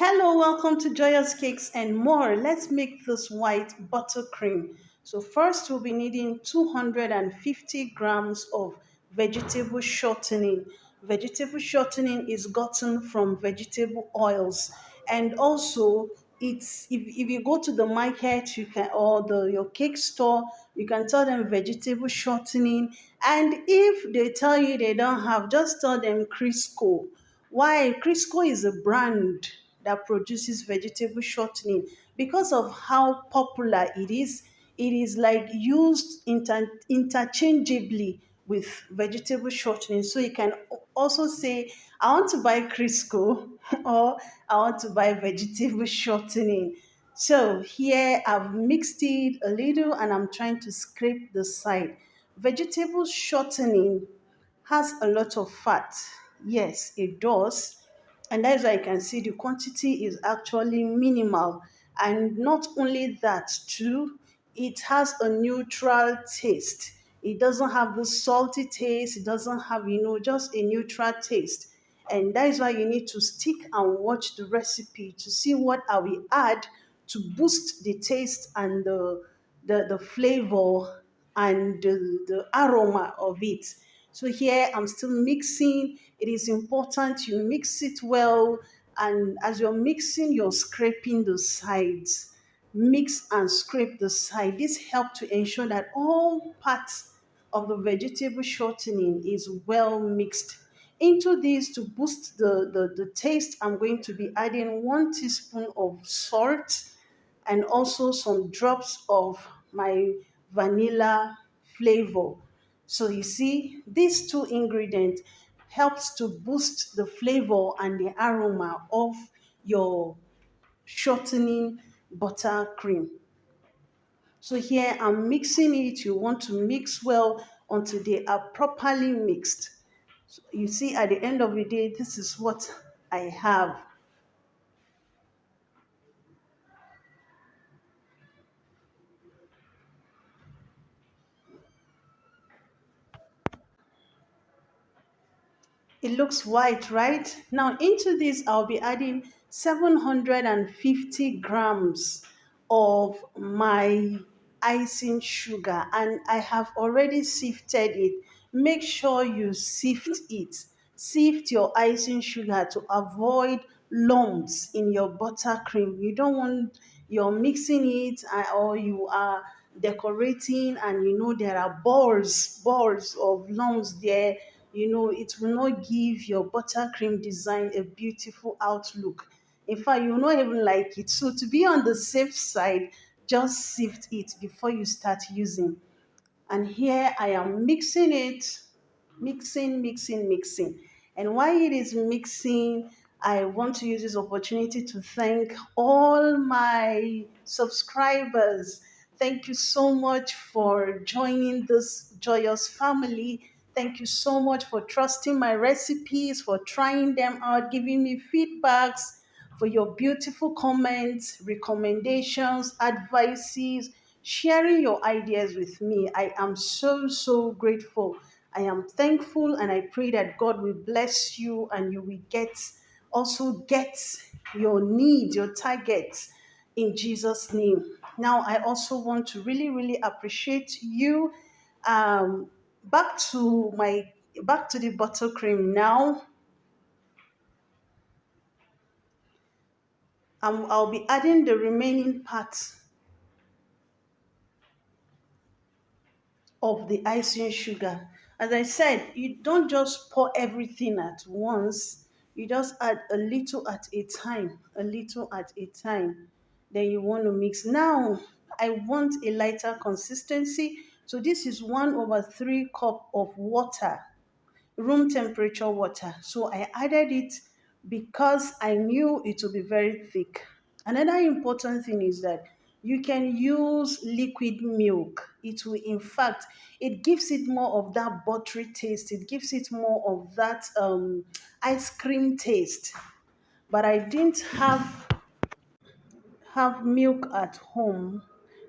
Hello, welcome to Joyous Cakes and more. Let's make this white buttercream. So first we'll be needing 250 grams of vegetable shortening. Vegetable shortening is gotten from vegetable oils, and also it's if you go to the market you can or the your cake store, you can tell them vegetable shortening, and if they tell you they don't have, just tell them Crisco. Why? Crisco is a brand that produces vegetable shortening. Because of how popular it is like used interchangeably with vegetable shortening. So you can also say, I want to buy Crisco or I want to buy vegetable shortening. So here I've mixed it a little and I'm trying to scrape the side. Vegetable shortening has a lot of fat. Yes, it does. And that's why you can see the quantity is actually minimal. And not only that, too, it has a neutral taste. It doesn't have the salty taste, it doesn't have, just a neutral taste. And that is why you need to stick and watch the recipe to see what I will add to boost the taste and the flavor and the aroma of it. So here I'm still mixing. It is important you mix it well, and as you're mixing, you're scraping the sides. Mix and scrape the side. This helps to ensure that all parts of the vegetable shortening is well mixed. Into this, to boost the taste, I'm going to be adding 1 teaspoon of salt and also some drops of my vanilla flavor. So you see, these two ingredients helps to boost the flavor and the aroma of your shortening buttercream. So here I'm mixing it. You want to mix well until they are properly mixed. So you see, at the end of the day, this is what I have. It looks white, right? Now into this, I'll be adding 750 grams of my icing sugar, and I have already sifted it. Make sure you sift it. Sift your icing sugar to avoid lumps in your buttercream. You don't want you're mixing it or you are decorating and there are balls of lumps there. It will not give your buttercream design a beautiful outlook. In fact, you will not even like it. So to be on the safe side, just sift it before you start using. And here I am mixing it, mixing. And while it is mixing, I want to use this opportunity to thank all my subscribers. Thank you so much for joining this joyous family. Thank you so much for trusting my recipes, for trying them out, giving me feedbacks, for your beautiful comments, recommendations, advices, sharing your ideas with me. I am so grateful. I am thankful, and I pray that God will bless you and you will get your need, your target in Jesus' name. Now, I also want to really appreciate you. Um, back to the buttercream now. I'll be adding the remaining parts of the icing sugar. As I said, you don't just pour everything at once. You just add a little at a time, a little at a time. Then you want to mix. Now, I want a lighter consistency. So this is 1/3 cup of water, room temperature water. So I added it because I knew it would be very thick. Another important thing is that you can use liquid milk. It will, in fact, it gives it more of that buttery taste. It gives it more of that ice cream taste. But I didn't have milk at home,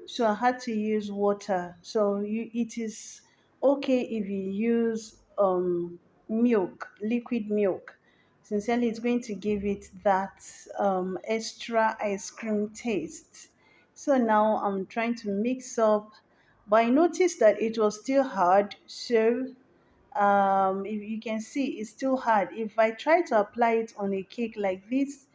so I had to use water. So it is okay if you use milk, liquid milk. Sincerely, it's going to give it that extra ice cream taste. So now I'm trying to mix up, but I noticed that it was still hard. So if you can see, it's still hard. If I try to apply it on a cake like this,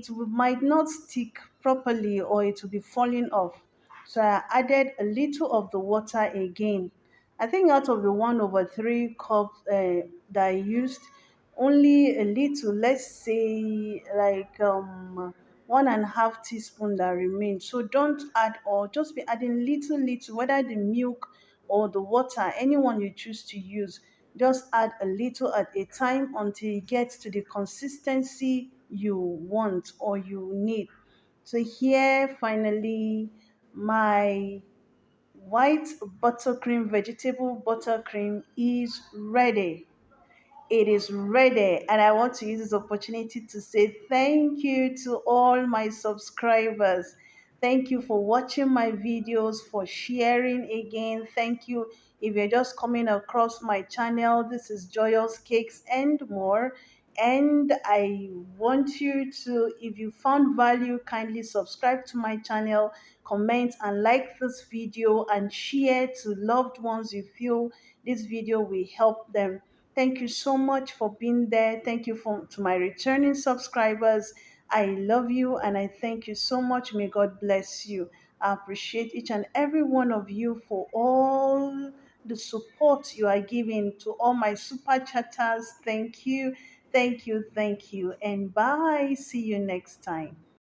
might not stick properly, or it will be falling off. So I added a little of the water again. I think out of the 1/3 cup that I used, only a little, let's say like 1.5 teaspoon that remained. So don't add all, just be adding little, little, whether the milk or the water, anyone you choose to use. Just add a little at a time until you get to the consistency you want or you need. So here finally my white buttercream, vegetable buttercream is ready. It is ready, and I want to use this opportunity to say thank you to all my subscribers. Thank you for watching my videos, for sharing again. Thank you if you're just coming across my channel. This is Joyous Cakes and More. And I want you to, if you found value, kindly subscribe to my channel, comment and like this video, and share to loved ones you feel this video will help them. Thank you so much for being there. Thank you to my returning subscribers. I love you and I thank you so much. May God bless you. I appreciate each and every one of you for all the support you are giving to all my super chatters. Thank you, thank you, thank you. And bye. See you next time.